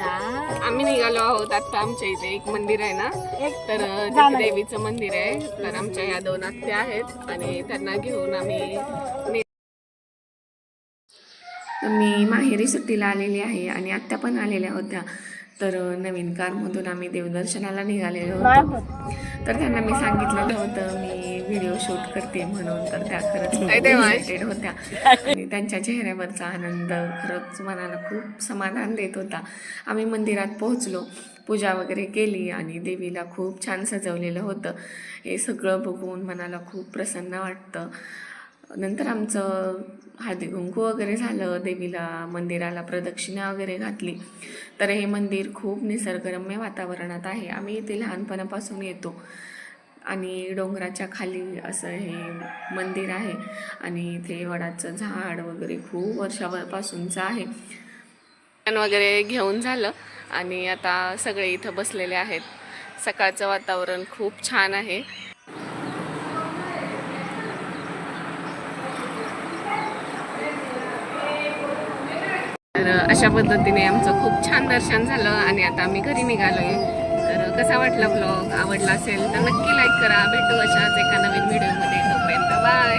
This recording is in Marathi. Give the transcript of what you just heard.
आम्ही निघालो आहोत आता. आमच्या इथे एक मंदिर आहे ना, तर तिथे देवीचं मंदिर आहे. तर आमच्या या 2 आत्या आहेत आणि त्यांना घेऊन आम्ही मी माहेरी सुट्टीला आलेली आहे आणि आत्या पण आलेल्या होत्या. तर नवीन कारमधून आम्ही देवदर्शनाला निघालेलो होतो. तर त्यांना मी सांगितलेलं होतं मी व्हिडिओ शूट करते म्हणून. तर त्या खरंच एक्सायटेड होत्या आणि त्यांच्या चेहऱ्यावरचा आनंद खरंच मनाला खूप समाधान देत होता. आम्ही मंदिरात पोहोचलो, पूजा वगैरे केली आणि देवीला खूप छान सजवलेलं होतं. हे सगळं बघून मनाला खूप प्रसन्न वाटतं. नंतर आमचं हळदी कुंकू वगैरे झालं, देवीला मंदिराला प्रदक्षिणा वगैरे घातली. तर हे मंदिर खूप निसर्गरम्य वातावरणात आहे. आम्ही इथे लहानपणापासून येतो आणि डोंगराच्या खाली असं हे मंदिर आहे आणि इथे वडाचं झाड वगैरे खूप वर्षापासूनचं आहे. वगैरे घेऊन झालं आणि आता सगळे इथं बसलेले आहेत. सकाळचं वातावरण खूप छान आहे. तर अशा पद्धतीने आमचं खूप छान दर्शन झालं आणि आता आम्ही घरी निघालोय. तर कसा वाटला ब्लॉग? आवडला असेल तर नक्की लाईक करा. भेटू अशाच एका नवीन व्हिडिओमध्ये. तोपर्यंत बाय.